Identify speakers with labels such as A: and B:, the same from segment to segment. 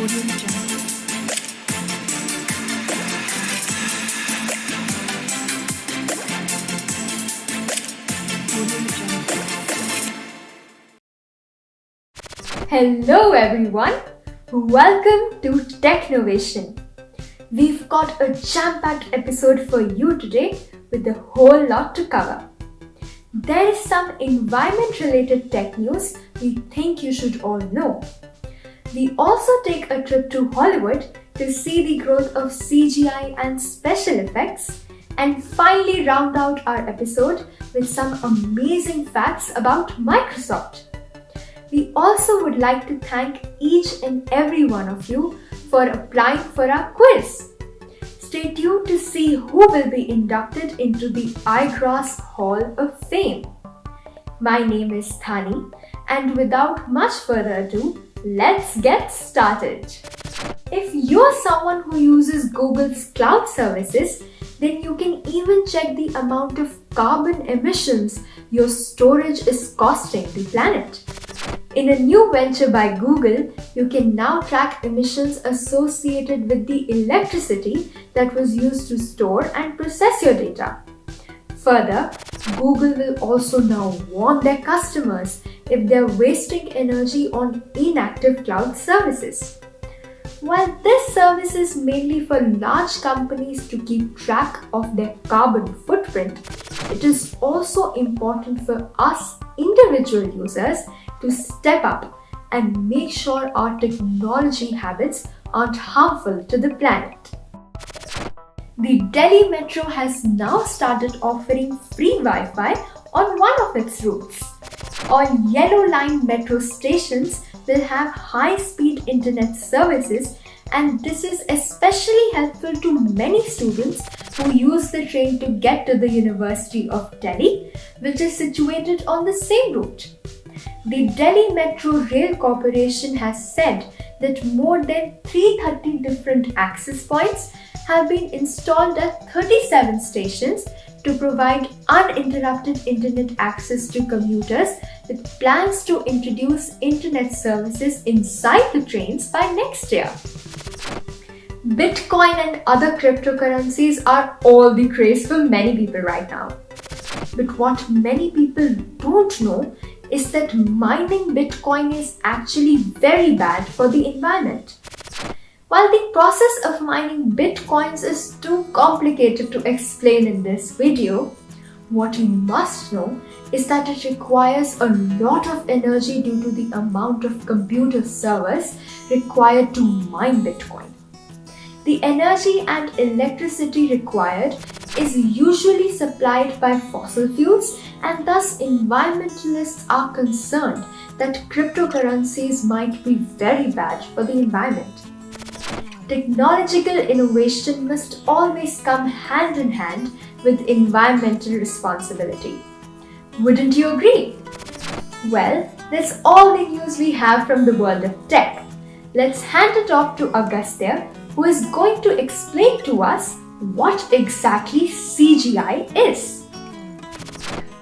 A: Hello everyone, welcome to Technovation. We've got a jam-packed episode for you today with a whole lot to cover. There is some environment-related tech news we think you should all know. We also take a trip to Hollywood to see the growth of CGI and special effects, and finally round out our episode with some amazing facts about Microsoft. We also would like to thank each and every one of you for applying for our quiz. Stay tuned to see who will be inducted into the Igraasp Hall of Fame. My name is Thani, and without much further ado, let's get started. If you're someone who uses Google's cloud services, then you can even check the amount of carbon emissions your storage is costing the planet. In a new venture by Google, you can now track emissions associated with the electricity that was used to store and process your data. Further, Google will also now warn their customers if they're wasting energy on inactive cloud services. While this service is mainly for large companies to keep track of their carbon footprint, it is also important for us individual users to step up and make sure our technology habits aren't harmful to the planet. The Delhi Metro has now started offering free Wi-Fi on one of its routes. All Yellow Line metro stations will have high-speed internet services, and this is especially helpful to many students who use the train to get to the University of Delhi, which is situated on the same route. The Delhi Metro Rail Corporation has said that more than 330 different access points have been installed at 37 stations to provide uninterrupted internet access to commuters, with plans to introduce internet services inside the trains by next year. Bitcoin and other cryptocurrencies are all the craze for many people right now. But what many people don't know is that mining Bitcoin is actually very bad for the environment. While the process of mining Bitcoins is too complicated to explain in this video, what you must know is that it requires a lot of energy due to the amount of computer servers required to mine Bitcoin. The energy and electricity required is usually supplied by fossil fuels, and thus environmentalists are concerned that cryptocurrencies might be very bad for the environment. Technological innovation must always come hand in hand with environmental responsibility. Wouldn't you agree? Well, that's all the news we have from the world of tech. Let's hand it off to Agastya, who is going to explain to us what exactly CGI is.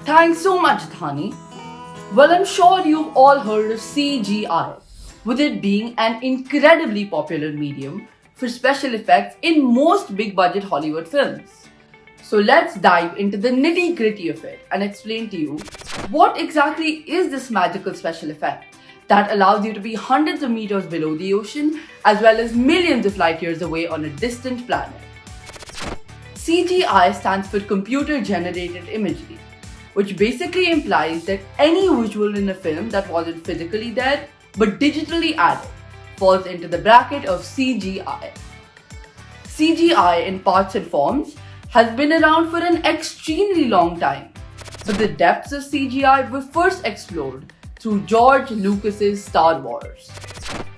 B: Thanks so much, Thani. Well, I'm sure you've all heard of CGI, with it being an incredibly popular medium for special effects in most big-budget Hollywood films. So let's dive into the nitty-gritty of it and explain to you what exactly is this magical special effect that allows you to be hundreds of meters below the ocean as well as millions of light years away on a distant planet. CGI stands for Computer Generated Imagery, which basically implies that any visual in a film that wasn't physically there but digitally added falls into the bracket of CGI. CGI in parts and forms has been around for an extremely long time, but the depths of CGI were first explored through George Lucas's Star Wars.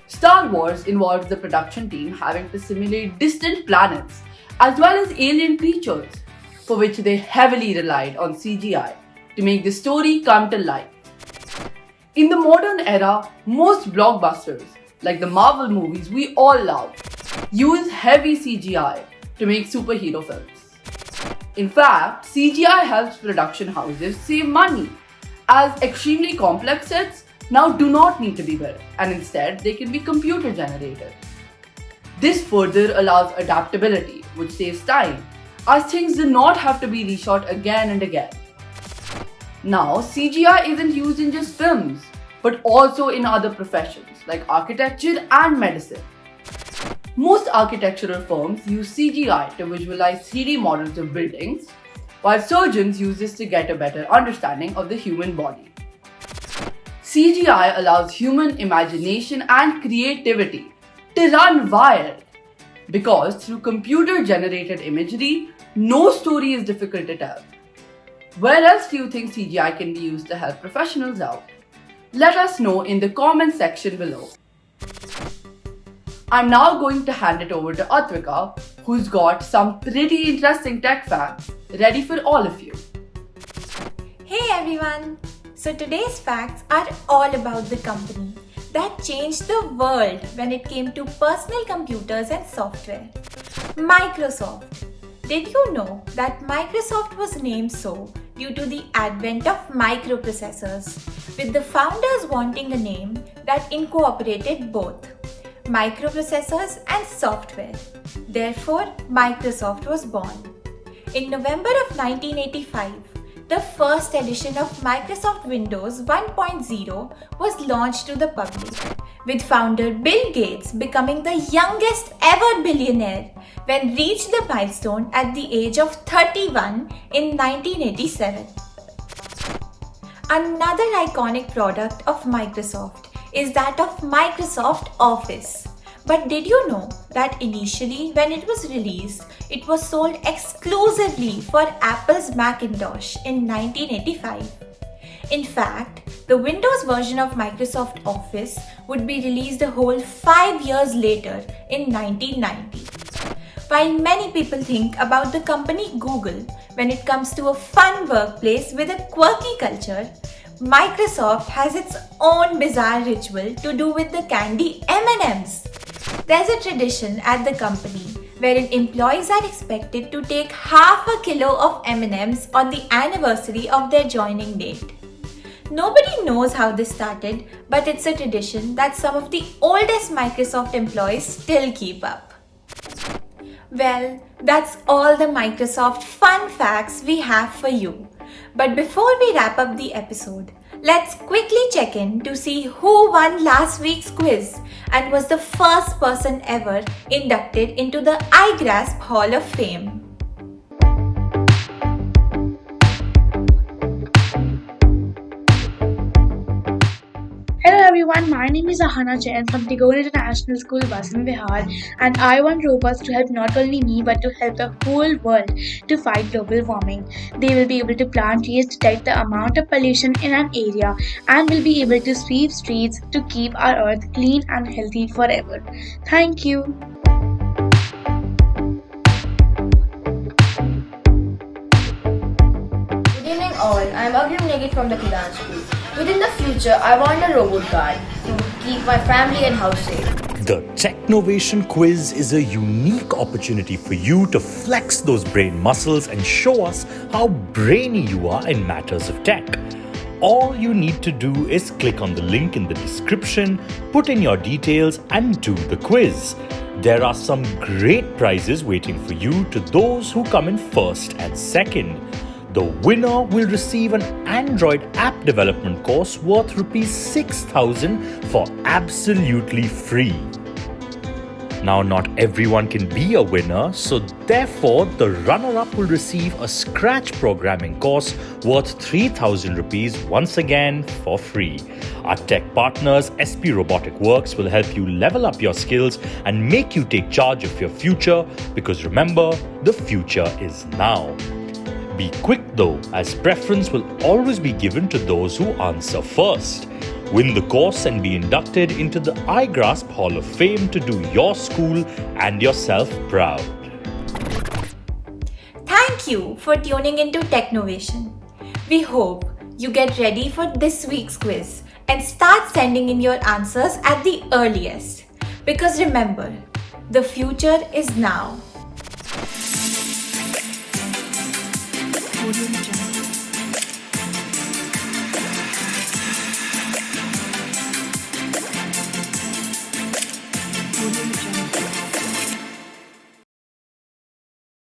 B: Star Wars involved the production team having to simulate distant planets as well as alien creatures, for which they heavily relied on CGI to make the story come to life. In the modern era, most blockbusters, like the Marvel movies we all love, use heavy CGI to make superhero films. In fact, CGI helps production houses save money, as extremely complex sets now do not need to be built, and instead they can be computer generated. This further allows adaptability, which saves time, as things do not have to be reshot again and again. Now, CGI isn't used in just films, but also in other professions like architecture and medicine. Most architectural firms use CGI to visualize 3D models of buildings, while surgeons use this to get a better understanding of the human body. CGI allows human imagination and creativity to run wild because through computer-generated imagery, no story is difficult to tell. Where else do you think CGI can be used to help professionals out? Let us know in the comment section below. I'm now going to hand it over to Atvika, who's got some pretty interesting tech facts ready for all of you.
C: Hey everyone! So today's facts are all about the company that changed the world when it came to personal computers and software. Microsoft. Did you know that Microsoft was named so due to the advent of microprocessors, with the founders wanting a name that incorporated both microprocessors and software. Therefore, Microsoft was born. In November of 1985, the first edition of Microsoft Windows 1.0 was launched to the public, with founder Bill Gates becoming the youngest ever billionaire when reached the milestone at the age of 31 in 1987. Another iconic product of Microsoft is that of Microsoft Office. But did you know that initially when it was released, it was sold exclusively for Apple's Macintosh in 1985? In fact, the Windows version of Microsoft Office would be released a whole 5 years later in 1990. While many people think about the company Google when it comes to a fun workplace with a quirky culture, Microsoft has its own bizarre ritual to do with the candy M&Ms. There's a tradition at the company wherein employees are expected to take half a kilo of M&Ms on the anniversary of their joining date. Nobody knows how this started, but it's a tradition that some of the oldest Microsoft employees still keep up. Well, that's all the Microsoft fun facts we have for you. But before we wrap up the episode, let's quickly check in to see who won last week's quiz and was the first person ever inducted into the Igraasp Hall of Fame.
D: Hello everyone, my name is Ahana Jain from Tigone International School, Wasim Vihar, and I want robots to help not only me but to help the whole world to fight global warming. They will be able to plant trees to detect the amount of pollution in an area and will be able to sweep streets to keep our earth clean and healthy forever. Thank you.
E: Good evening all, I am Agrim Negit from the Kidan School. Within the future, I want a robot guard to keep my family and house safe.
F: The Technovation Quiz is a unique opportunity for you to flex those brain muscles and show us how brainy you are in matters of tech. All you need to do is click on the link in the description, put in your details and do the quiz. There are some great prizes waiting for you to those who come in first and second. The winner will receive an Android app development course worth Rs 6,000 for absolutely free. Now, not everyone can be a winner, so therefore the runner-up will receive a Scratch programming course worth 3,000 rupees once again for free. Our tech partners SP Robotic Works will help you level up your skills and make you take charge of your future, because remember, the future is now. Be quick though, as preference will always be given to those who answer first. Win the course and be inducted into the Igraasp Hall of Fame to do your school and yourself proud.
C: Thank you for tuning into Technovation. We hope you get ready for this week's quiz and start sending in your answers at the earliest. Because remember, the future is now.
D: Audio Jungle.